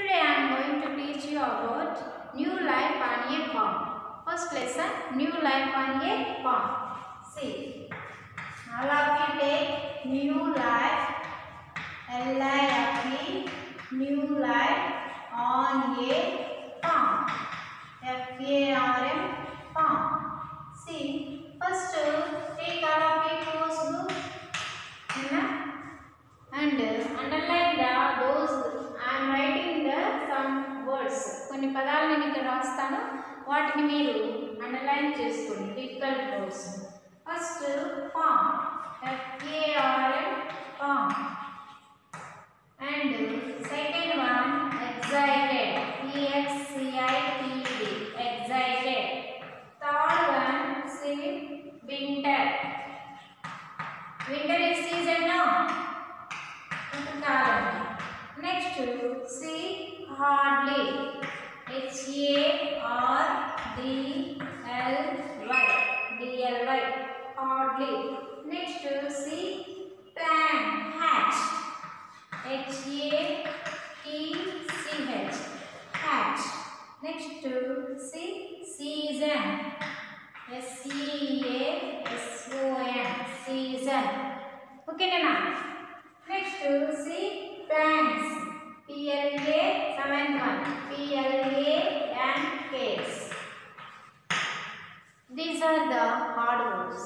Today I am going to teach you about new life on a farm. First lesson, new life on a farm. See, all of you take new life, L-I-F-E, new life on a farm, F-A-R-M, farm. See, first take all of your course book and underline those. I am writing some words. కొన్ని పదాలు నేను ఇక్కడ రాస్తాను, వాటిని మీరు underline చేసుకోండి. Difficult words. First farm, F-A-R-M, farm. And second one excited, E-X-C-I-T-E-D, excited. Third one see winter. Winter is season now. Next, see hardly, H-A-R-D-L-Y, D-L-Y, hardly. Next, see plan, hatch, H-A-T-C-H, hatch. Next, see season, S-E-A-S-O-N, season. Okay, Nana. Next, see plants, P-L-A, seventh one, P-L-A-N-K-S. These are the hard words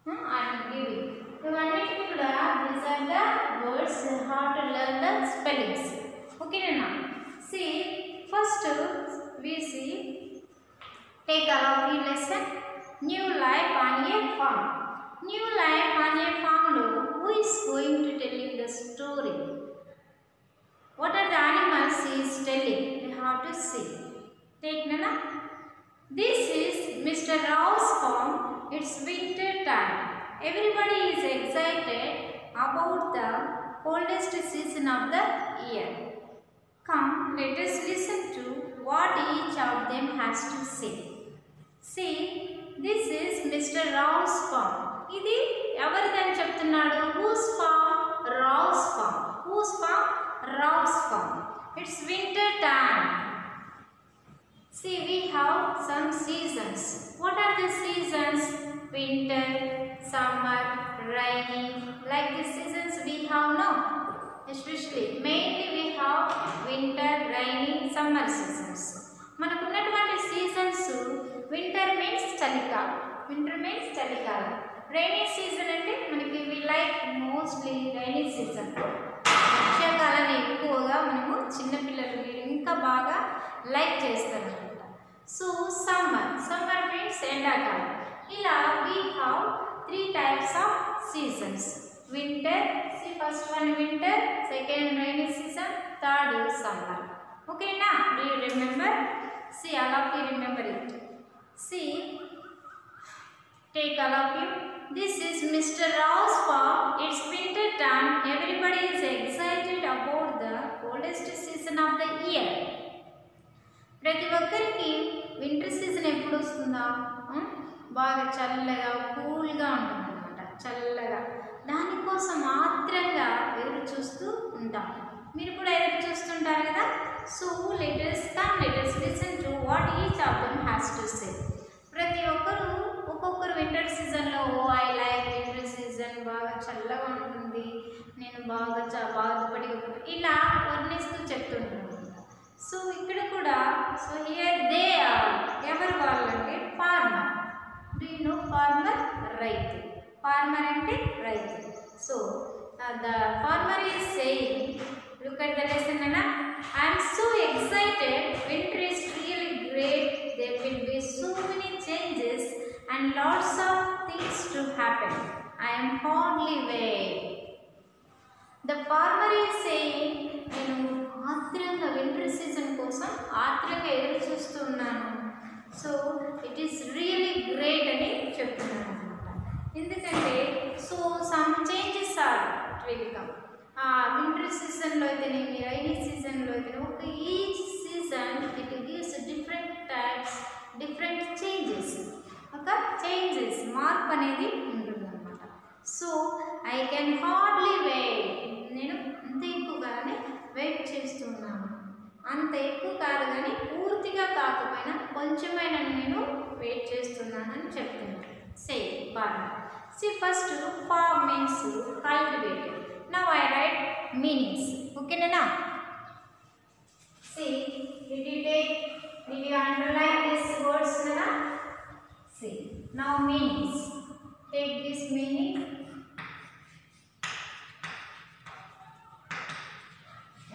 I am giving. These are the words how to learn the spellings. Okay, Nana. See, first we see, take a lesson, new life on a farm. New life on a farm, who is going to telling the story? What are the animals he is telling? We have to see. Take Nana. This is Mr. Rao's farm. It's winter time. Everybody is excited about the coldest season of the year. Come, let us listen to what each of them has to say. See, this is Mr. Rao's farm. ఇది ఎవరిదని చెప్తున్నాడు? Whose farm? Rao's farm. Whose farm? Rao's farm. It's winter time. See, we have some seasons. What are the seasons? Winter, summer, rainy. Like the seasons we have now. Especially, mainly we have winter, rainy, summer seasons. మనకు ఉన్నటువంటి seasons, winter means చలికాలం. Winter means చలికాలం. Rainy season అంటే మనకి we like mostly rainy season. వర్షాకాలాన్ని ఎక్కువగా మనము చిన్నపిల్లలు మీరు ఇంకా బాగా లైక్ చేస్తారనమాట. సో సమ్మర్ మీన్స్ ఎండాకాలం. ఇలా we have 3 types of seasons. Winter, see first one winter, second rainy season, third summer. Okay na? Do you remember? See, all of you remember it. See, take all of you. This is Mr. Rao's farm. It's winter time. Everybody is excited about the coldest season of the year. ప్రతి ఒక్కరికి winter season ఎప్పుడు వస్తుందా? బాగా చల్లగా కూల్గా ఉంటుందన్నమాట. చల్లగా దానికోసం మాత్రంగా ఎదురు చూస్తూ ఉంటాం. మీరు కూడా ఎదురు చూస్తుంటారు కదా. So let us listen to what each of them has to say. ప్రతి ఒక్కరు ఒక్కొక్కరు వింటర్ సీజన్లో ఐ లైక్ వింటర్ సీజన్, బాగా చల్లగా ఉంటుంది, నేను బాగా బాధపడి ఇలా వర్ణిస్తూ చెప్తుంటాను. సో ఇక్కడ కూడా సో హియర్ దే ఆర్, ఎవరు వాళ్ళంటే farmer. Do you know farmer? రైతు. ఫార్మర్ అంటే రైతు. So the farmer is saying, look at the lesson అన్న, I am so excited, winter is really great, there will be so many changes and lots of things to happen. I am hardly wait. The farmer is saying, నేను ఆత్రంగా winter season కోసం ఆత్రంగా ఎదురు చూస్తున్నాను. So it is really great అని చెప్తున్నాను అనమాట. ఎందుకంటే so some changes are welcome. Winter సీజన్లో అయితేనేమి, రైనీ సీజన్లో అయితేనే ఒక each season it gives different types, different changes. ఒక చేంజెస్, మార్పు అనేది ఉంటుందన్నమాట. So I can hardly wait, నేను అంత ఎక్కువగానే వెయిట్ చేస్తున్నాను అంత ఎక్కువ కాదు కానీ పూర్తిగా కాకపోయినా కొంచెమైనా నేను వెయిట్ చేస్తున్నానని చెప్తున్నాను. సే బాగా. See first farm means cultivated. Now I write meanings. Okay na? See, did you underline these words na? See, now meanings. Take this meaning.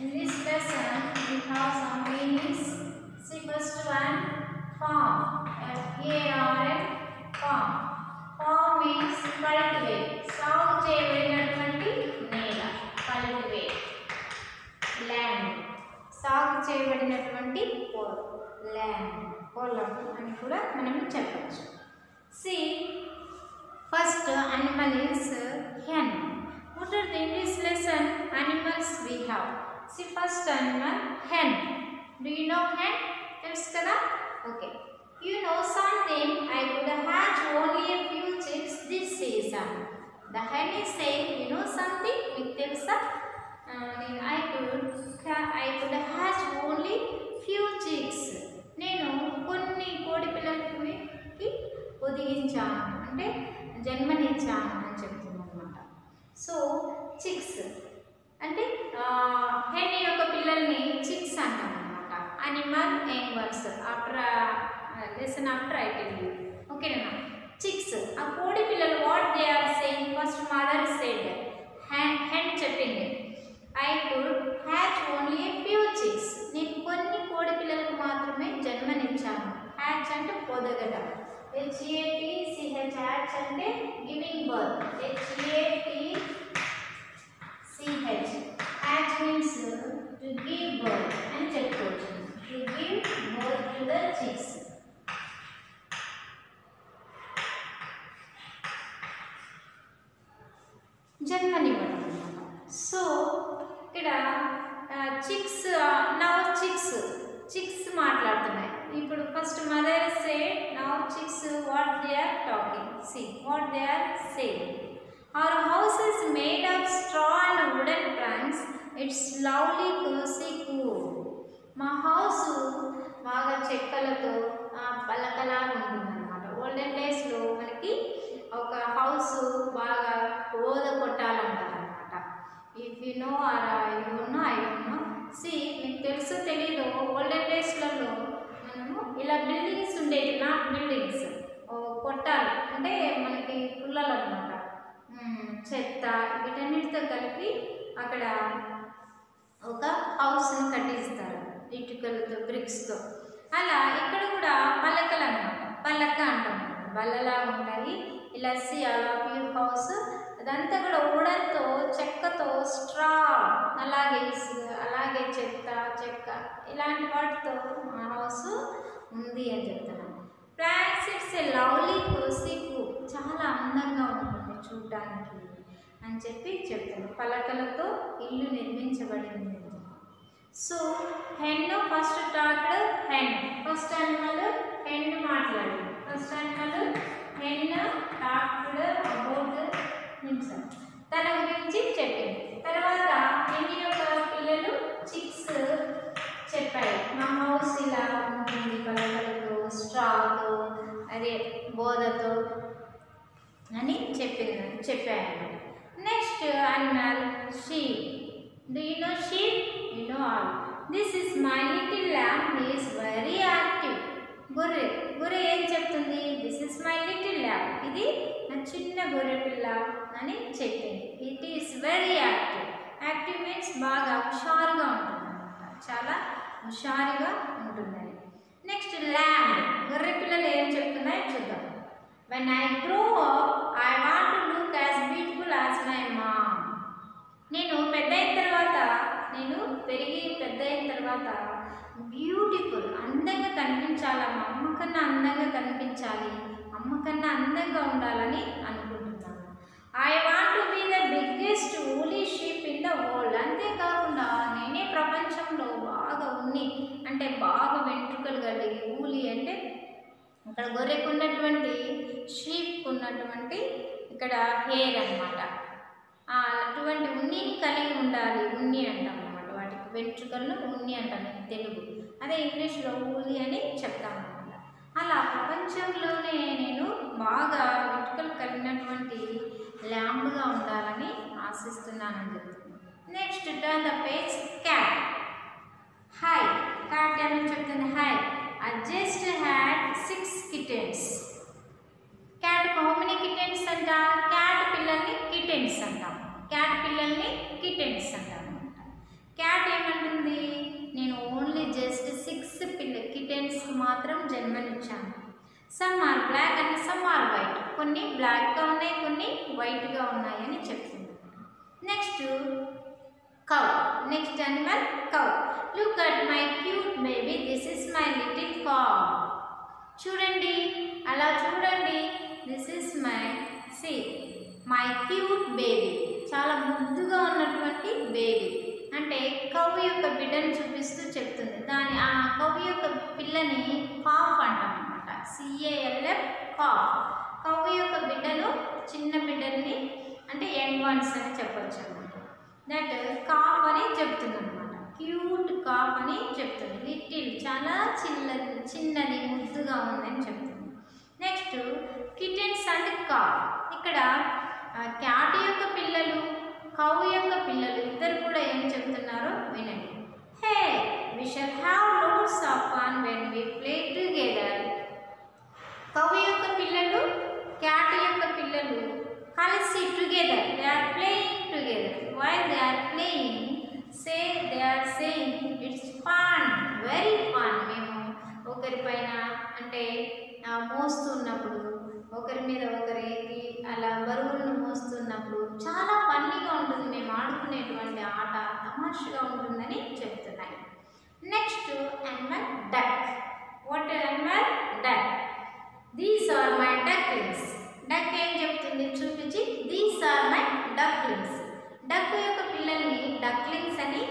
In this lesson we have some meanings. See first one, farm. F-A-R-M, farm. Farm means cultivate. సాగు చేయబడినటువంటి నేల. Cultivate. Land. సాగు చేయబడినటువంటి land, పొలం అని కూడా మనం చెప్పచ్చు. See, first animal is hen. What are the English lesson animals we have? See first animal hen. Do you know hen? తెలుసు కదా? Okay. You know something, I could hatch only a few chicks this season. The hen is saying, you know something? మీకు తెలుసా? I could hatch only few chicks. నేను కొన్ని కోడి పిల్లలకి పొదిగించాను అంటే జన్మనిచ్చాను అని చెప్తున్నాను అన్నమాట. సో చిక్స్ అంటే హెన్ యొక్క పిల్లల్ని చిక్స్ అంటాం అన్నమాట. Animal words after lesson after I tell you. ఓకేనా? చిక్స్ ఆ కోడి పిల్లలు what they are saying. First mother said, hen చెప్పింది I could hatch only a few chicks. నేను కొన్ని కోడి పిల్లలకు మాత్రమే జన్మనిచ్చాను. హ్యాచ్ అంటే పొదగడం. HATCH హ్యాచ్ అంటే giving birth. HATCH hatch means to give birth అని చెప్పుకోవచ్చు. To give birth to the chicks. జన్మనివ్వడం అన్నమాట. సో ఇక్కడ చిక్స్ చిక్స్ మాట్లాడుతున్నాయి. ఇప్పుడు first mother say now chicks what they are talking. See what they are saying. Our house is made of straw and wooden planks. It's lovely cosy cool. మా house బాగా చెక్కలతో పలకలా ఉంటుందన్నమాట. Olden డేస్లో మనకి ఒక house బాగా ఓద కొట్టాలంటారనమాట. If you know or you don't know, I don't know. See మీకు తెలుసు తెలీదు, ఓల్డెన్ డేస్లలో మనము ఇలా బిల్డింగ్స్ ఉండేవి. నాట్ బిల్డింగ్స్, కొట్టాలు అంటే మనకి పుల్లలు అనమాట. చెత్త వీటన్నిటితో కలిపి అక్కడ ఒక హౌస్ని కట్టిస్తారు ఇటుకలతో, బ్రిక్స్తో. అలా ఇక్కడ కూడా పలకలు అనమాట. పలక అంటాం, బల్లలా ఉంటాయి. ఇలా సి అలా ప్యూర్ హౌస్ అదంతా కూడా వుడన్తో, చెక్కతో, స్ట్రా అలాగే చెక్క ఇలాంటి వాటితో మా హౌస్ ఉంది అని చెప్తున్నాను. Plants it's a lovely cosy cool. చాలా అందంగా ఉంటుంది చూడ్డానికి అని చెప్పి చెప్తాను. పలకలతో ఇల్లు నిర్మించబడింది. So hen first talked hen. First animal hen మాట్లాడింది. First animal hen talked about himself, తన గురించి చెప్పింది. తర్వాత హెన్ యొక్క పిల్లలు చిక్స్ చెప్పాయి. మా హౌస్ ఇలా ఉంటుంది పలకలతో, స్ట్రాతో, అదే బోధతో అని చెప్పాను. Next animal sheep. Do you know sheep? You know all. This is my little lamb. He is very active. గొర్రె ఏం చెప్తుంది? This is my little lamb. ఇది నా చిన్న గొర్రె పిల్ల అని చెప్పింది. It is very active. Active means బాగా హుషారుగా ఉంటుంది అన్నమాట. చాలా హుషారుగా ఉంటుందని. Next lamb. గొర్రె పిల్లలు ఏం చెప్తున్నాయో చూద్దాం. When I grow up, I want to look as beautiful as my mom. నేను పెద్ద అయిన తర్వాత బ్యూటిఫుల్, అందంగా కనిపించాలి. మా అమ్మ కన్నా అందంగా కనిపించాలి, అమ్మ కన్నా అందంగా ఉండాలని అనుకుంటున్నాను. I want to be the biggest woolly sheep in the world. అంతేకాకుండా నేనే ప్రపంచంలో బాగా అంటే బాగా వెంట్రుకలు కలిగి, ఊలి అంటే ఇక్కడ గొర్రెకు ఉన్నటువంటి, షీప్కు ఉన్నటువంటి ఇక్కడ హెయిర్ అన్నమాట. అటువంటి ఉన్నిని కలిగి ఉండాలి. ఉన్ని అంటాం అన్నమాట వాటికి. వెంట్రుకలను ఉన్ని అంటాం తెలుగు, అదే ఇంగ్లీష్లో ఊలి అని చెప్తాం అనమాట. అలా ప్రపంచంలోనే నేను బాగా వెంట్రుకలు కలిగినటువంటి ల్యాంబ్గా ఉండాలని ఆశిస్తున్నానని చెప్తున్నాను. Next turn the page. Cat. Hi. Cat ఏమని చెప్తుంది? Hi, I just had 6 kittens. Cat how many kittens అంట? క్యాట్ పిల్లల్ని కిటెన్స్ అంటాం. క్యాట్ పిల్లల్ని కిటెన్స్ అంటాం అనమాట. క్యాట్ ఏమంటుంది? నేను ఓన్లీ జస్ట్ 6 కిటెన్స్కి మాత్రం జన్మనిచ్చాను. Some are black and some are white. కొన్ని బ్లాక్గా ఉన్నాయి, కొన్ని వైట్గా ఉన్నాయి అని చెప్తుంది. Next cow. Next animal, cow. Look at my cute baby. This is my little cow. చూడండి, అలా చూడండి. This is my my cute baby. చాలా ముద్దుగా ఉన్నటువంటి బేబీ. అంటే కవ్వు యొక్క బిడ్డను చూపిస్తూ చెప్తుంది. ఆ కవ్వు యొక్క పిల్లని కాఫ్ అంటాం అన్నమాట. CALF cough. కవ్వు యొక్క బిడ్డను, చిన్న బిడ్డల్ని అంటే యంగ్ వన్స్ అని చెప్పొచ్చు అన్నమాట. దట్ కాఫ్ అని చెప్తుంది అనమాట. క్యూట్ కాఫ్ అని చెప్తుంది. లిటిల్ చాలా చిన్నది ముద్దుగా ఉందని చెప్తుంది. Next kittens and calf. ఇక్కడ క్యాట్ యొక్క పిల్లలు, కౌ యొక్క పిల్లలు ఇద్దరు కూడా ఏం చెప్తున్నారో వినండి. Hey, we shall have loads of fun when we play together. Cow యొక్క పిల్లలు, క్యాట్ యొక్క పిల్లలు కలిసి together, they are playing together. While they are playing, they are saying it's fun, very fun. మేము ఒకరిపైన అంటే మోస్తున్నప్పుడు, ఒకరి మీద ఒకరికి అలా బరువులను మోస్తున్నప్పుడు చాలా ఫన్నీగా ఉంటుంది. మేము ఆడుకునేటువంటి ఆట తమాషగా ఉంటుందని చెప్తున్నాయి. Next animal duck. What animal? Duck. These are my ducklings. Duck ఏం చెప్తుంది చూపించి? These are my ducklings. Duck యొక్క పిల్లల్ని డక్లింగ్స్ అని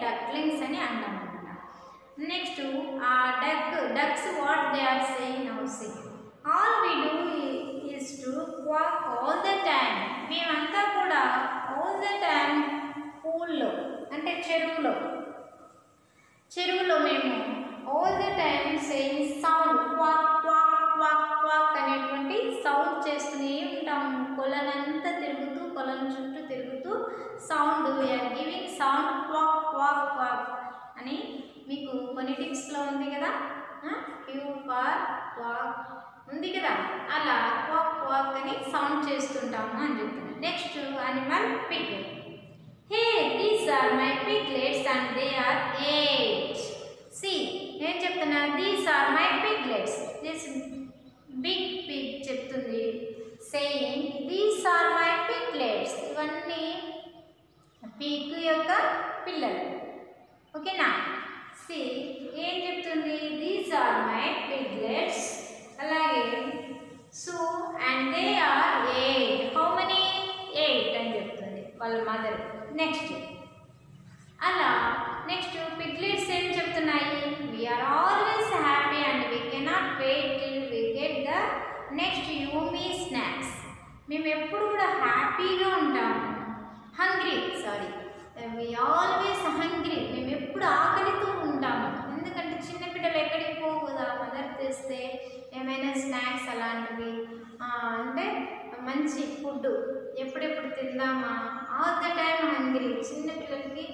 డక్లింగ్స్ అని అంటాం అన్నమాట. నెక్స్ట్ ఆ ducks what they are saying now say. All we do is to quack all the time. మేమంతా కూడా ఆల్ ద టైమ్ పూల్లో అంటే చెరువులో మేము all the time saying sound quack quack quack quack అనేటువంటి సౌండ్ చేస్తూనే ఉంటాము. కొలనంతా తిరుగుతూ, కొలను చుట్టూ తిరుగుతూ sound, we are giving sound quack quack quack అని మీకు ఫొనెటిక్స్లో ఉంది కదా, క్యూ ఫార్ వాక్ ఉంది కదా, అలా వాక్ వాక్ అని సౌండ్ చేస్తుంటాము అని చెప్తున్నాను. Next animal pig. Hey, these are my piglets and they are 8. ఏం చెప్తున్నా? These are my piglets. This big pig చెప్తుంది saying these are my piglets. ఇవన్నీ పిగ్ యొక్క పిల్లలు. ఓకేనా? ఏం చెప్తుంది? These are my piglets. అలాగే so and they are 8. How many? 8 అని చెప్తుంది వాళ్ళ మదర్. నెక్స్ట్ పిగ్లెట్స్ ఏం చెప్తున్నాయి? We're always happy and we cannot wait till we get the next yummy snacks. మేము ఎప్పుడు కూడా హ్యాపీగా ఉంటాము. We always hungry. మేము ఎప్పుడు ఆకలితో ఉంటాము. ఎందుకంటే చిన్నపిల్లలు ఎక్కడికి పోవు కదా, మదర్ తెస్తే ఏమైనా స్నాక్స్ అలాంటివి అంటే మంచి ఫుడ్ ఎప్పుడెప్పుడు తిందామా, ఆల్ ద టైమ్ హంగ్రీ. చిన్నపిల్లలకి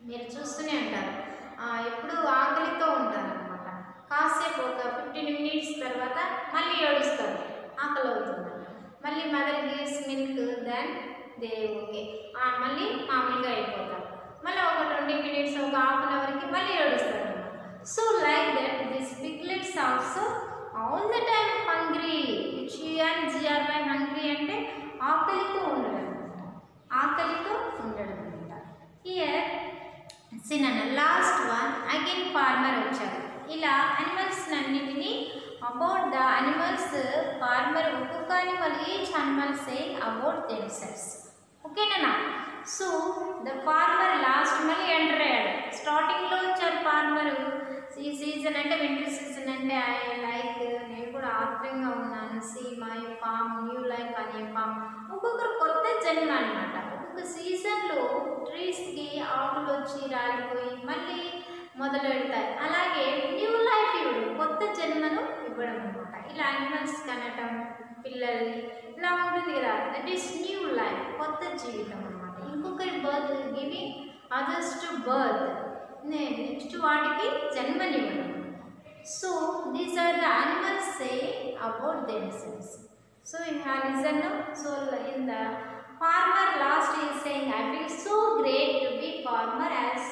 మీరు చూస్తూనే ఉంటారు, ఎప్పుడు ఆకలితో ఉంటారు అనమాట. కాసేపు ఒక 15 minutes తర్వాత మళ్ళీ ఏడుస్తారు, ఆకలి అవుతుంది. మళ్ళీ mother gives milk, then they okay, మళ్ళీ మామూలుగా అయిపోతారు. మళ్ళీ ఒక 20 minutes, ఒక half an hourకి మళ్ళీ ఏడుస్తారు అనమాట. So like that this piglets also all the time hungry. GRY hungry అంటే ఆకలితో ఉండడం అనమాట. Here last one again farmer వచ్చారు. ఇలా అనిమల్స్ అన్నిటినీ అబౌట్ ద అనిమల్స్ ఫార్మర్ ఒక్కొక్క animal, each animal saying about themselves. ఓకేనా? సో ద ఫార్మర్ లాస్ట్ మళ్ళీ ఎంటర్ అయ్యాడు. స్టార్టింగ్లో వచ్చారు ఫార్మరు. ఈ సీజన్ అంటే వింటర్ సీజన్ అంటే ఐ లైక్, నేను కూడా ఆత్రంగా ఉన్నాను. See my farm, new life అనే ఫామ్. ఒక్కొక్కరు కొత్త జన్మ అనమాట. ఒక్కొక్క సీజన్లో ట్రీస్కి ఆకులు వచ్చి రాలిపోయి మళ్ళీ మొదలు పెడతాయి. అలాగే న్యూ లైఫ్ ఇవ్వడం, కొత్త జన్మను ఇవ్వడం అనమాట. ఇలా యానిమల్స్ కనటం పిల్లల్ని ఇలా ఉంటుంది కదా, దట్ ఈస్ న్యూ లైఫ్, కొత్త జీవితం అనమాట. ఇంకొకరి birth giving others to birth, next వాటికి జన్మనివ్వడం. So these are the animals say about themselves. So you have listened now. So in the farmer last he is saying, I feel so great to be farmer as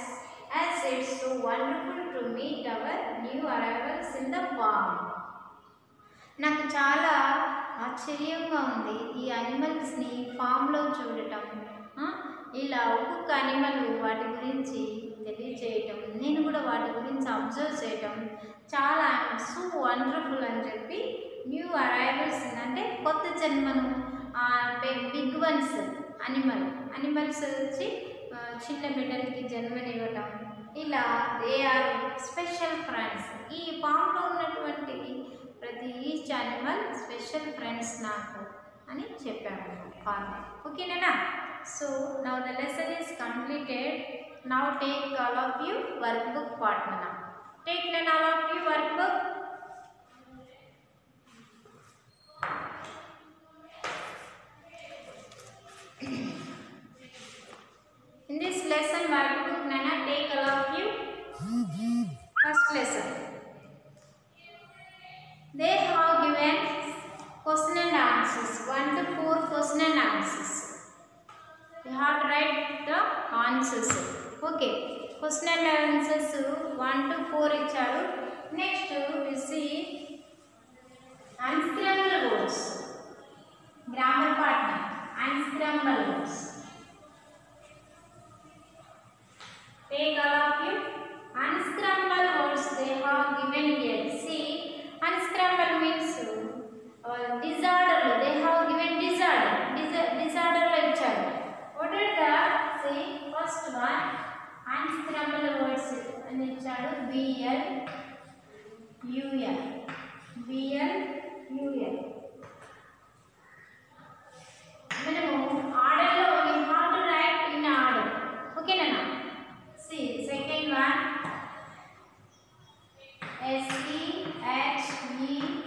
it's so wonderful to meet our new arrivals in the farm. నాకు చాలా ఆశ్చర్యంగా ఉంది ఈ యానిమల్స్ని ఫామ్లో చూడటం. ఇలా ఒక్కొక్క animal వాటి గురించి తెలియచేయటం, నేను కూడా వాటి గురించి అబ్జర్వ్ చేయటం చాలా సో వండర్ఫుల్ అని చెప్పి న్యూ అరైవల్స్ అంటే కొత్త జన్మను, బిగ్ వన్స్ అనిమల్స్ వచ్చి చిన్న బిడ్డలకి జన్మనివ్వటం, ఇలా దే ఆర్ స్పెషల్ ఫ్రెండ్స్. ఈ ఫామ్లో ఉన్నటువంటి ప్రతి ఈచ్ యానిమల్ స్పెషల్ ఫ్రెండ్స్ నాకు అని చెప్పాను ఫార్మర్. ఓకేనా? So now the lesson is completed. Now take all of you work book partner. Take then all of you work book. In this lesson workbook Nana take all of you. First lesson. They have given question and answers 1 to 4 question and answers. You have to write the answers. Okay. Question and answers 1 to 4 icharu. Next we see unscrambled words. Grammar partner. Unscrambled words. Take all of you. Unscrambled words they have given here. See, unscrambled means disorder. They have given disorder. Disorder lecture. What are the say first one? Unscrambled words. And ichadu BL UL. BL UL. మనము ఆర్డర్లో we have to write in order. Okay na? See, second one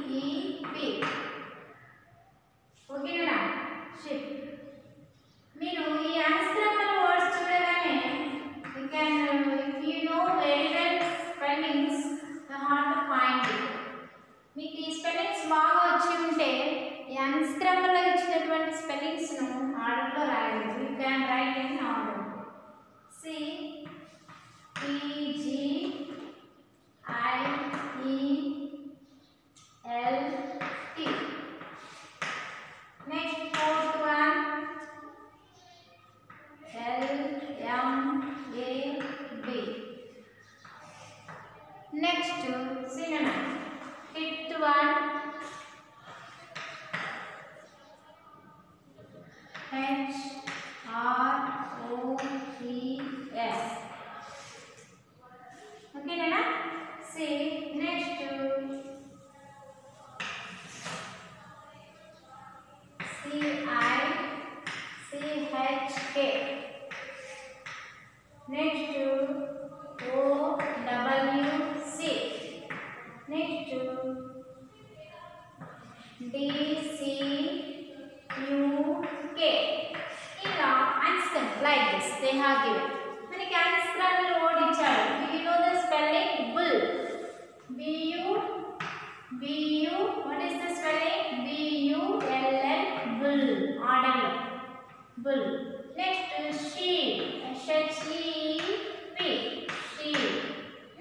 SEHEEP. Okay na? Ship. మీరు ఈ unscrambled words చూడగానే you can if you know very well spellings you have to find it. మీకు ఈ spellings బాగా వచ్చి ఉంటే ఈ అన్స్క్రాంబుల్లో ఇచ్చినటువంటి స్పెల్లింగ్స్ను ఆర్డర్లో రాయండి. You can write in order. See PGIELT. Next fourth one LMAB. Next synonym. Fifth one HROES. Okay nana? See next CICHK. Next OWC. Next DCUK. ఇలా unscrambled like this they have given. మనకి unscrambled word ఇచ్చారు. Do you know the spelling? Bull. BU. What is the spelling? BULL. Bull. Order. Bull. Next sheep. SHEEP. Sheep.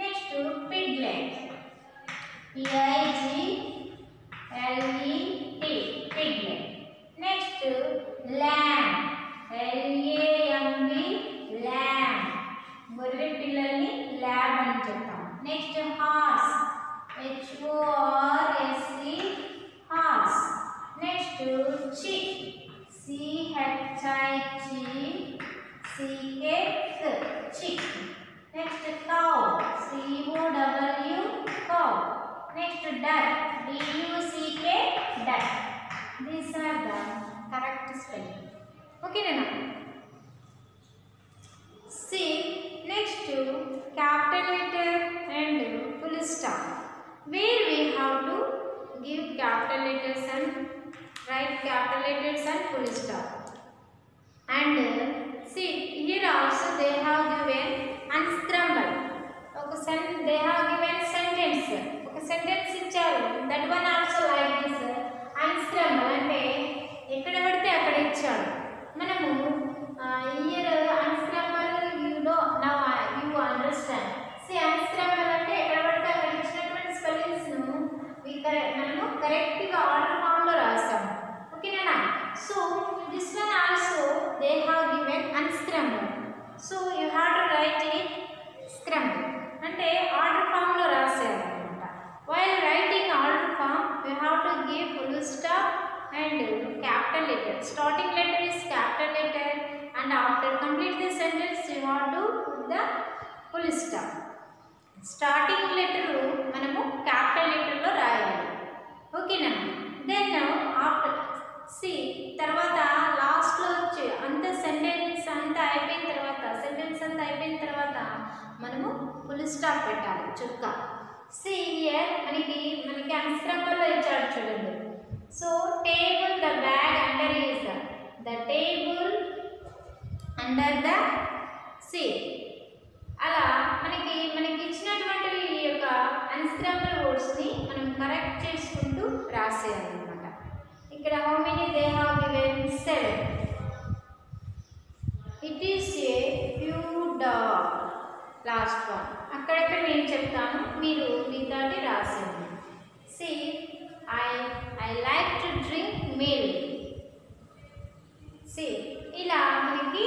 Next piglet. PIGLET. Piglet. Next lamb. LAMB. Lamb. గొర్రె పిల్లల్ని lamb అని చెప్తాం. Next horse. HORSE. Horse. Next chick. CHICK. Chick. Next cow. COW. Cow. Next duck. DUCK. duck. These are the correct spelling. Okay, Nana? capital letter and full stop. Where we have to give capital letters and write capital letters and full stop. And see, here also they have given unscramble. They have given sentence. Sentence ఇచ్చారు. That one also like this unscramble అంటే ఎక్కడ పడితే అక్కడ ఇచ్చాడు. మనము here unscramble you know now you understand. See, unscramble అంటే ఎక్కడ పడితే అక్కడ ఇచ్చినటువంటి స్పెల్లింగ్స్ ను మనము కరెక్ట్ గా ఆర్డర్ ఫామ్ లో రాస్తాము. ఓకేనా? So this one also they have given unscramble. So you have to write it scramble. అంటే ఆర్డర్ ఫామ్ లో రాసేయాలన్నమాట. While writing order form, you have to give full stop and capital letter. Starting letter is capital letter, and after complete the sentence, you have to put the full stop. Starting letter మనము capital letter లో రాయాలి. ఓకేనా? Then after see తర్వాత last లో వచ్చి sentence అంతా అయిపోయిన తర్వాత మనము ఫుల్ స్టాప్ పెట్టాలి చుక్క. See here మనకి unscramble లో ఇచ్చాడు చూడండి. So table the bag under is the table under the seat. అలా మనకి ఇచ్చినటువంటి ఈ యొక్క unscramble words ని మనం కరెక్ట్ చేసుకుంటూ రాసేయాలన్నమాట. ఇక్కడ how many they have given 7. It is a pure dog. Last one అక్కడక్కడ నేను చెప్తాను, మీరు మీతోటి రాసేయండి. See, I like to drink milk. See, ఇలా మనకి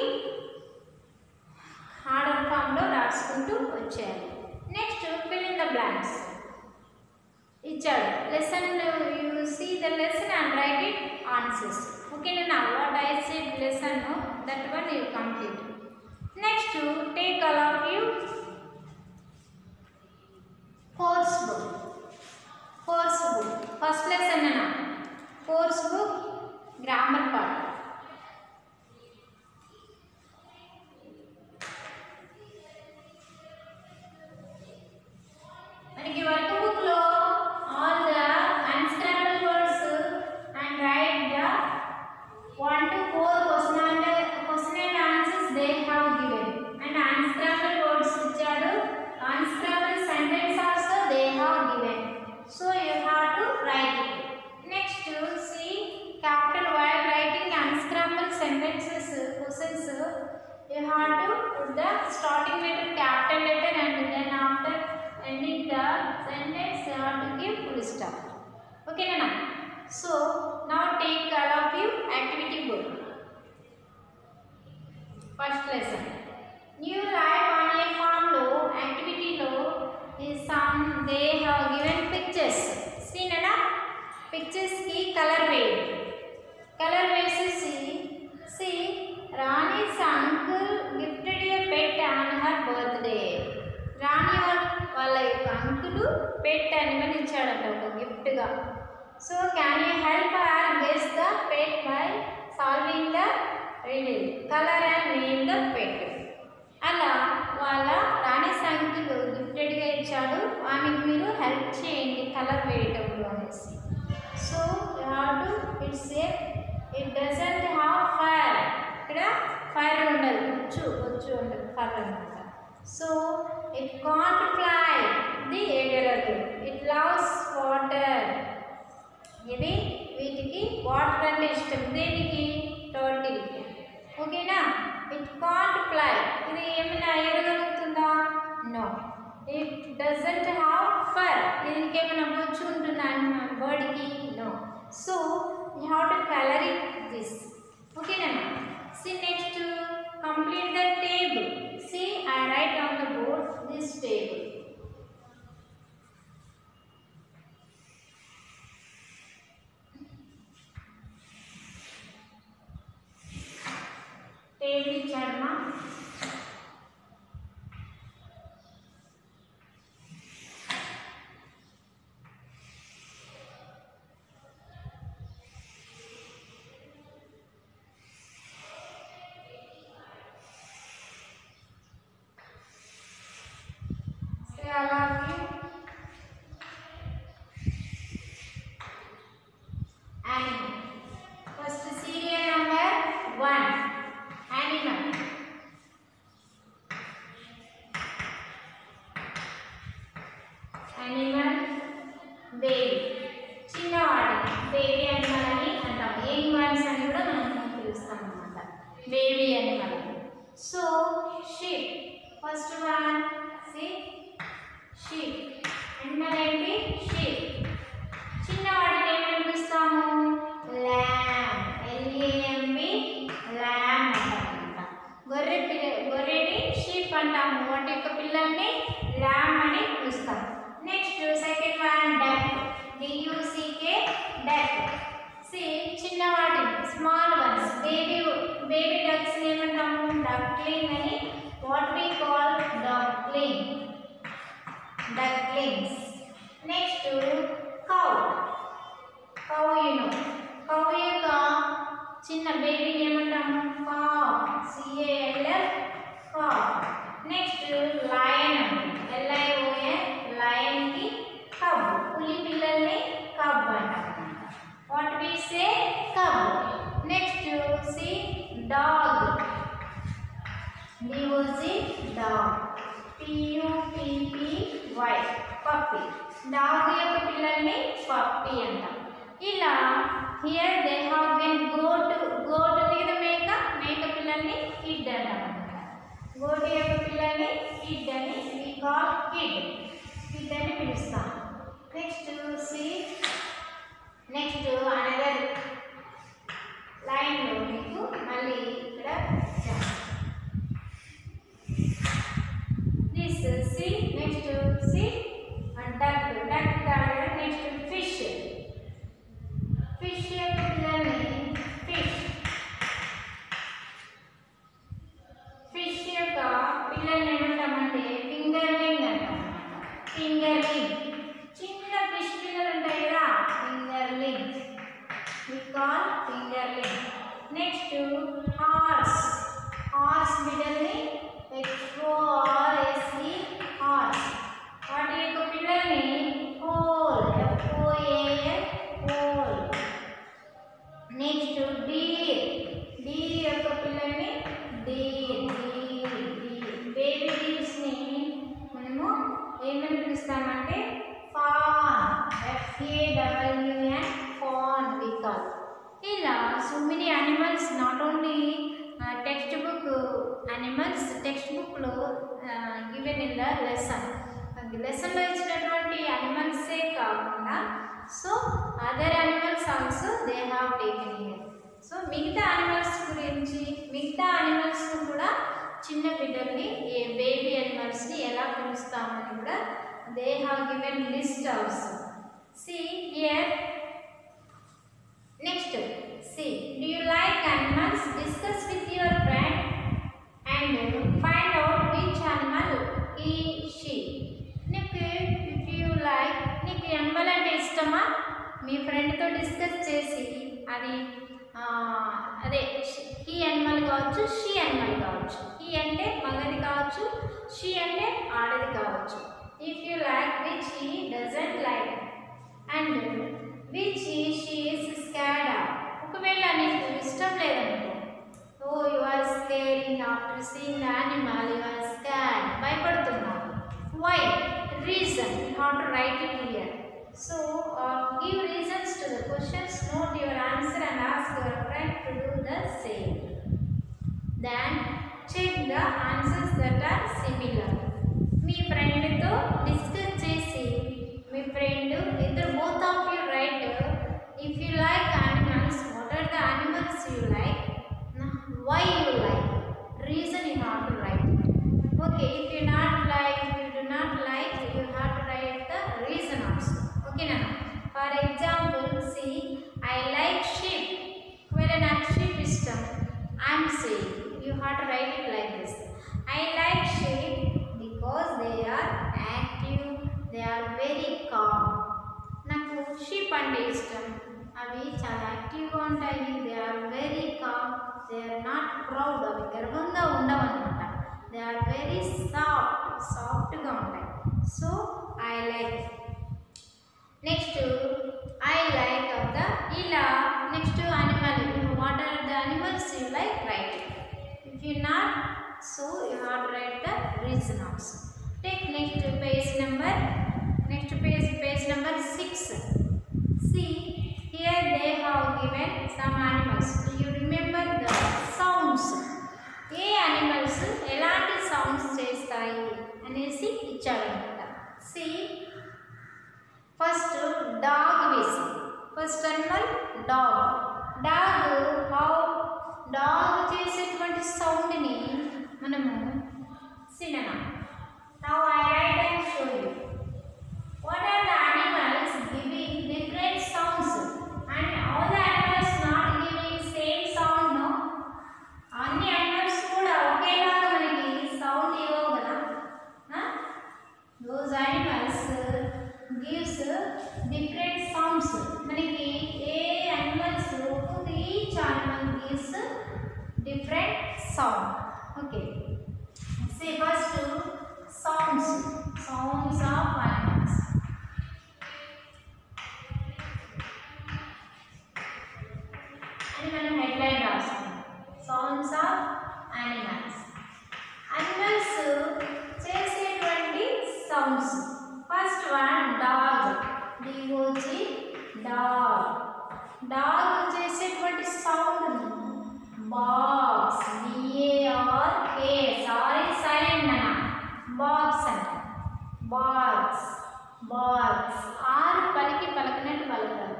ఆర్డర్ ఫామ్లో రాసుకుంటూ వచ్చేయాలి. Next fill in the blanks ఇచ్చాడు. Lesson you see the lesson and write it answers. ఓకేనా? What I said lesson that one you complete. Next, take all of you course book. First lesson na course book grammar part. Maniki work book lo all the unscrambled words and write the 1 to 4 question and answers they have given, and unscrambled words ichadu, unscrambled sentence also they have given, so you have to write it. Next, see, capital while writing unscrambled sentences questions you have to put the starting letter capital letter, and then after ending the sentence you have to give full stop. Okay na? So now take all of you activity book. First lesson, new life on a farm lo activity lo is some they have given pictures. See nana, pictures ki color ways see Rani's uncle gifted a pet on her birthday. Rani వాళ్ళ యొక్క uncle పెట్ animal ఇచ్చాడంట ఒక gift గా. So can you help her guess the pet by solving the riddle, color and name the pet. అలా వాళ్ళ రాణి uncle gifted గా ఇచ్చాడు, ఆమెకు మీరు హెల్ప్ చేయండి కలర్ వేయటంలో అనేసి. So you have to it doesn't have fire. ఇక్కడ ఫైర్ ఉండదు, వచ్చు ఉండదు ఫైర్ అన్నమాట. సో ఇట్ కాంట్ ఫ్లై, ఇది ఎగరదు. ఇట్ లవ్స్ వాటర్, ఇది వీటికి వాటర్ అంటే ఇష్టం. దేనికి? టర్టిల్కి. ఓకేనా? ఇట్ కాంట్ ఫ్లై, ఇది ఏమైనా ఎగరగలుగుతుందా? No. It doesn't have fur, దీనికి ఏమైనా బొచ్చు ఉంటుందా బర్డ్కి? No. So you have to colour it this. ఓకేనా? See, next to complete the table. See, I write on the board this table. Table ఇచ్చాడమ్మా. అలాగే animal. First serial number 1 animal. Animal baby. చిన్నవాడి baby animal అని అంటాం. Young ones అని కూడా మనం పిలుస్తాం అన్నమాట. Baby animal. So sheep. First one see sheep. అనిమల్ ఏంటి? షీప్. చిన్నవాడిని ఏమని పిలుస్తాము? ల్యాంబ్. LAMB ల్యాంబ్ అంటామన్నమాట. గొర్రెని షీప్ అంటాము. వాటి యొక్క పిల్లల్ని ల్యాంబ్ అని పిలుస్తాం. Next second one duck. DUCK duck. చిన్నవాటిని స్మాల్ వన్స్ బేబీ డక్స్ ఏమంటాము? డక్లింగ్ అని. What we call ducklings. Next cow. Cow cow యొక్క చిన్న బేబీని ఏమంటాము? CALF కావ్. Next lion. LION lion కి కబ్. పులి పిల్లల్ని కబ్ అంటాం. What we say? Cub. Next see dog. DOG dog. PUPPY puppy. Dog యొక్క పిల్లల్ని పప్పి అంటాం. ఇలా here they have been goat ఉంది కదా మేక పిల్లల్ని కిడ్ అంటాం అన్నమాట. గోట్ యొక్క పిల్లల్ని కిడ్ అని వి కాల్ కిడ్ అని పిలుస్తాం. నెక్స్ట్ సి నెక్స్ట్ అనదర్ లైన్లో మీకు మళ్ళీ ఇక్కడ this see next see duck next fish యొక్క పిల్లల్ని ఫిష్ యొక్క పిల్లల్ని ఏమంటామంటే ఫింగర్లింగ్ అంటాం. ఫింగర్లింగ్. చిన్న ఫిష్ పిల్లలు ఉంటాయి కదా, fingerling. We call fingerling. Next horse బిడ్డల్ని HORSE హార్స్. వాటి యొక్క పిల్లల్ని whole. FOAL whole. Next Deere యొక్క పిల్లల్ని డీర్. బేబీ డీర్స్ని మనము ఏమని పిలుస్తామంటే fan. FAWN fan we call. ఇలా so many animals, not only text book animals, text బుక్లో గివెన్ ఇన్ ద లెసన్లో ఇచ్చినటువంటి యానిమల్సే కాకుండా so other animals also they have taken here. So మిగతా యానిమల్స్ కూడా చిన్న బిడ్డల్ని బేబీ యానిమల్స్ని ఎలా పిలుస్తామని కూడా they have given list also. See here. Next, see, do you like animals? Discuss with your friend and find out which animal he she. నీకు if you like, నీకు animal అంటే ఇష్టమా? మీ ఫ్రెండ్తో డిస్కస్ చేసి అది అదే హీ యానిమల్ కావచ్చు, she animal కావచ్చు. హీ అంటే మగది కావచ్చు, షీ అంటే ఆడది కావచ్చు. If you like which he doesn't like and which she is scared of. ఒకవేళ నీకు ఇష్టం లేదనుకో, you are scaring after seeing the animal, you are scared, భయపడుతున్నావు. Why? Reason. You have to write it here. So give reasons to the questions, note your answer and ask your friend to do the same. Then check the answers that are similar. మీ ఫ్రెండ్తో discuss చేసి మీ friend ఇద్దరు both of you write if you like animals, what are the animals you like, why you like, reason you have to write. Okay, if you do not like, you have to write the reason also. Okay na? For example, see, I like sheep. Well, not sheep istam. I am saying you have to write it like this. I like sheep because they are active, they are very calm. Naku sheep ante istam. Avi chaala active ga untayi, they are very calm, they are not proud, avi garvanga undavanamata. They are very soft ga untayi. So I like. Next, I like of the ila. Next animal. What are the animals you like? Write it. If you not, so you have to write the reason also. Take next page number. Next page number 6. See, here they have given some animals. Do you remember the sounds? A animals ఎలాంటి sounds చేస్తాయి అనేసి ఇచ్చాడన్నమాట. See, first dog వేసి. First animal dog. Dog చేసేటువంటి sound ని మనము synonym. Now I write and show you. What are the animals giving different sounds? And all the animals not giving same sound, no? అన్ని animals కూడా ఒకేలాగా మనకి sound ఇవ్వవు కదా. Those animals gives different sounds. మనకి ఏ animals each animal gives different sound. Okay. See first sounds of animals. And మనం headline రాస్తాం. Sounds of animals. Animals చేసేటువంటి sounds. First one dog. D-O-G dog. Dog చేసేటువంటి sound barks. B-A-R-K. Sorry, silent nana. Barks and barks. ఆరు పలికి పలకనట్టు పలకాలి.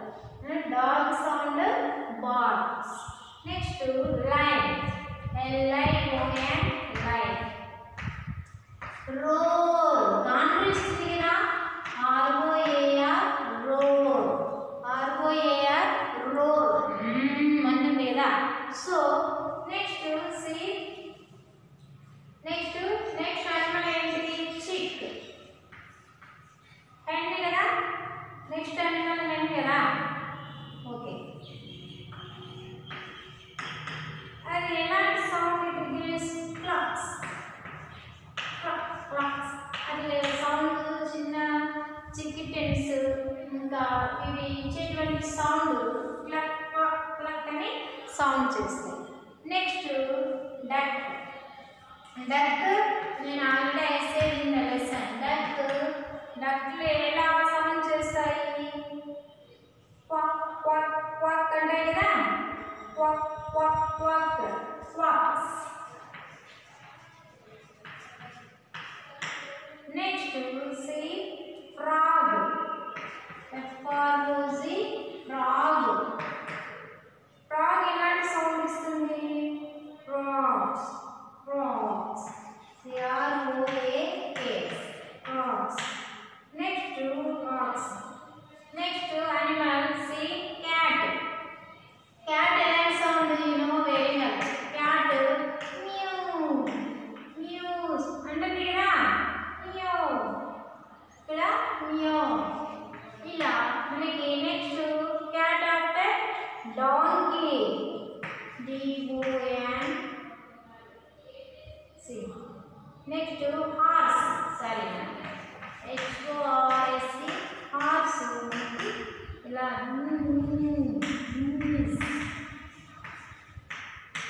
Dog sound barks. Next lion. L-I-O-N lion. Roar. గానం ఇస్తుంది కదా. R-O-A-R roar. R-O-A-R roar. అంటుంది కదా. So next see. Next animal ఏంటి? Chick. hen కదా. Next animal hen కదా. Okay. అది ఎలాంటి సౌండ్ ఇట్ గివ్స్? క్లాక్స్. అది సౌండ్ చిన్న చికిటెన్స్ ఇంకా ఇవి ఇచ్చేటువంటి సౌండ్ క్లక్ క్లక్ క్లక్ అని సౌండ్ చేస్తాయి. Next duck. నేను already I say in the lesson. డక్లు ఎలా సౌండ్ చేస్తాయి? క్వాక్ క్వాక్ క్వాక్ అంటే కదా. Quack quack quack quacks. Next see frog. F-R-O-G frog. Frog ఎలాంటి సౌండ్ ఇస్తుంది? Frogs. C-R-O-A-K. Frogs. Next frogs. Next animal see cat. Cat ఎలాంటి sound? You know very well. Cat meows అంటే కదా. ఇలా మనకి next cat after donkey. D-O-N-C. Next horse. Sorry H-O-R-S-E horse. ఇలా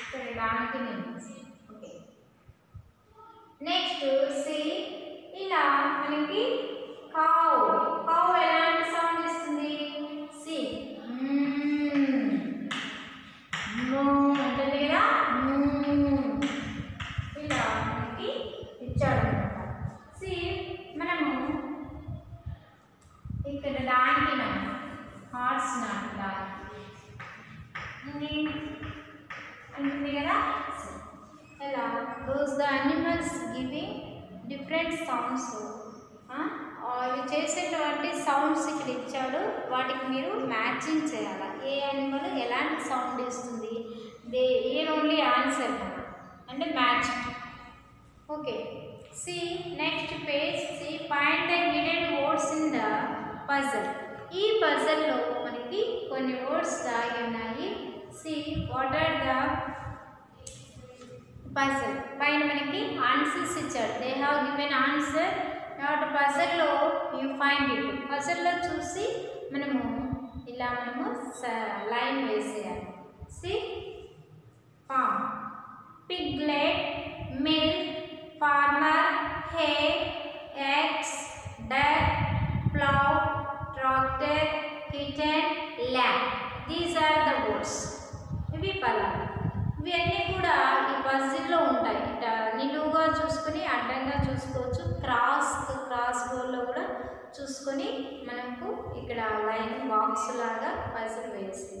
ఇక్కడ donkey. Okay. Next C ఇలా మనకి కావ్ ఎలాంటి సౌండ్ ఇస్తుంది? సి ఉంటుంది కదా. ఇలా మనకి ఇచ్చాడు అనమాట. సి మనము ఇక్కడ డాంకీ మనం హార్స్ ఉంటుంది కదా. ఇలా those the animals giving different sounds. అవి చేసేటువంటి సౌండ్స్ ఇక్కడ ఇచ్చాడు. వాటికి మీరు మ్యాచింగ్ చేయాలి. ఏ యానిమల్ ఎలాంటి సౌండ్ ఇస్తుంది? దే ఓన్లీ ఆన్సర్ అంటే match. Okay. See next page. See find the hidden words in the puzzle. ఈ పజల్లో మనకి కొన్ని వర్డ్స్ దాగి ఉన్నాయి. See what are the puzzle. పైన మనకి ఆన్సర్స్ ఇచ్చాడు. They have given answer. వాటి పజల్లో యూ ఫైండ్ ఇట్. పజిల్లో చూసి మనము ఇలా మనము లైన్ వేసేయాలి. See farm, piglet, milk, farmer, hay, eggs, duck, plough, tractor, kitten, lamb. These are the words. ఇవి పదాలు. ఇవన్నీ కూడా ఈ పజిల్లో ఉంటాయి. ఇట్లా నిలువుగా చూసుకొని అడ్డంగా చూసుకోవచ్చు, క్రాస్ బోర్డ్లో కూడా చూసుకొని మనకు ఇక్కడ లైన్ బాక్స్ లాగా పజిల్ వేసి.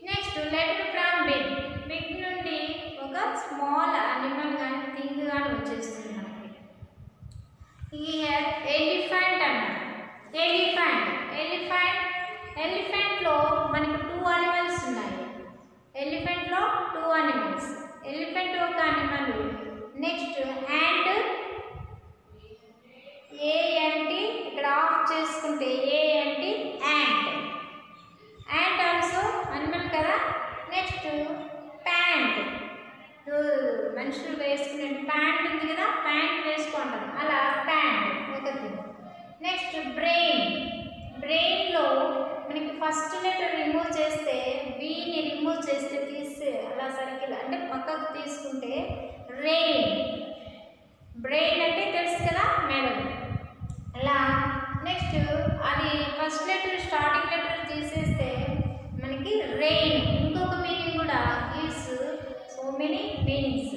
Next letter from big. Big నుండి ఒక స్మాల్ అనిమల్ కానీ థింగ్ కానీ వచ్చేస్తుంది మనకి. ఎలిఫెంట్ అన్నారు. ఎలిఫెంట్లో మనకు 2 అనిమల్స్ ఉన్నాయి. ఎలిఫెంట్లో 2 అనిమల్స్. ఎలిఫెంట్ ఒక అనిమల్. నెక్స్ట్ యాంట్, ఏఎన్టి ఇక్కడ ఆఫ్ చేసుకుంటే ANT ant. Ant also animal కదా. నెక్స్ట్ ప్యాంట్, మనుషులు వేసుకునే ప్యాంట్ ఉంది కదా, ప్యాంట్ వేసుకుంటాం అలా ప్యాంట్ ఒకటి. నెక్స్ట్ బ్రెయిన్లో మనకి ఫస్ట్ లెటర్ రిమూవ్ చేస్తే బీని రిమూవ్ చేస్తే తీస్తే అలా సర్కిల్ అంటే పక్కకు తీసుకుంటే బ్రెయిన్ అంటే తెలుసు కదా మెదడు అలా. నెక్స్ట్ అది ఫస్ట్ లెటర్ స్టార్టింగ్ లెటర్ తీసేస్తే మనకి రెయిన్. ఇంకొక మీనింగ్ కూడా gives so many meanings.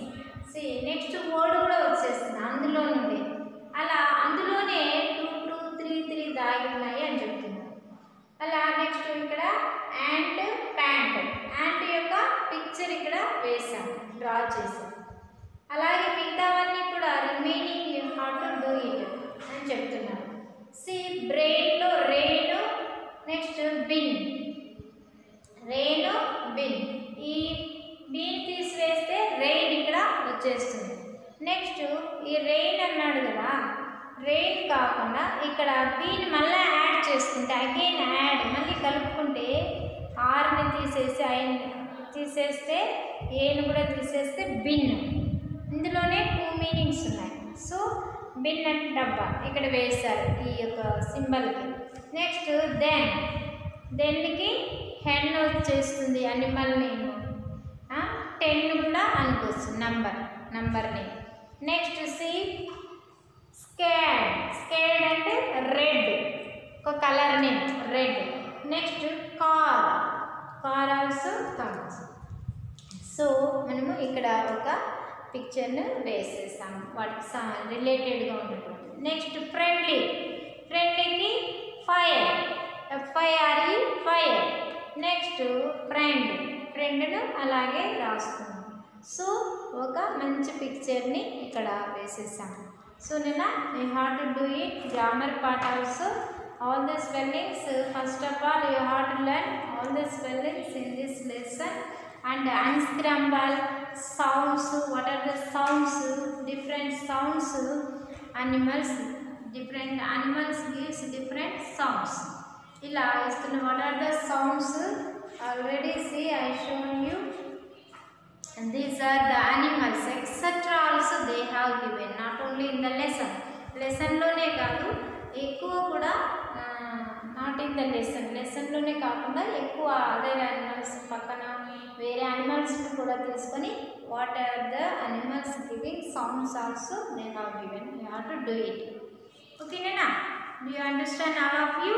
See next word కూడా వచ్చేస్తుంది అందులో నుండి. అలా అందులోనే 2, 2, 3, 3 దాగి ఉన్నాయి అని చెప్తున్నారు. అలా నెక్స్ట్ ఇక్కడ యాంట్, ప్యాంట్. యాంట్ యొక్క పిక్చర్ ఇక్కడ వేసాం, డ్రా చేసాం. అలాగే మిగతావన్నీ కూడా remaining you have to do it అని చెప్తున్నారు. సి బ్రెయిన్లో రెయిన్, నెక్స్ట్ బిన్. ఈ బీన్ తీసివేస్తే రెయిన్ ఇక్కడ వచ్చేస్తుంది. నెక్స్ట్ ఈ రెయిన్ అన్నాడు కదా, రెయిన్ కాకుండా ఇక్కడ బీన్ మళ్ళీ యాడ్ చేసుకుంటే అగైన్ యాడ్ మళ్ళీ కలుపుకుంటే ఆర్ని తీసేసి ఐని తీసేస్తే ఏని కూడా తీసేస్తే బిన్. ఇందులోనే 2 మీనింగ్స్ ఉన్నాయి. సో బిన్ అంటే డబ్బా ఇక్కడ వేశారు ఈ యొక్క సింబల్కి. నెక్స్ట్ దెన్కి హెన్ వచ్చేస్తుంది అనిమల్ నేమ్. 10 కూడా అనుకోవచ్చు number name. Next see scared అంటే రెడ్, ఒక colour name red. Next car also comes. So మనము ఇక్కడ ఒక పిక్చర్ను వేసేసాము వాటికి రిలేటెడ్గా ఉన్నటువంటి. నెక్స్ట్ ఫ్రెండ్లీకి ఫైర్, FIRE ఫైర్. నెక్స్ట్ ఫ్రెండ్ను అలాగే రాస్తున్నాం. సో ఒక మంచి పిక్చర్ని ఇక్కడ వేసేసాము. So you have to do it grammar part also. All the spellings, first of all you have to learn all the spellings in this lesson and unscramble sounds. What are the sounds? Different sounds. Different animals gives different sounds. Ila istunna what are the sounds? Already see I shown you. And these are the animals etc. also they have given, not only in the lesson lone kaadu ఎక్కువ కూడా not in the లెసన్లోనే కాకుండా ఎక్కువ other animals పక్కన వేరే యానిమల్స్ని కూడా తీసుకొని what are the animals giving sounds also they have given. You have to do it. ఓకేనా? Do you understand all of you?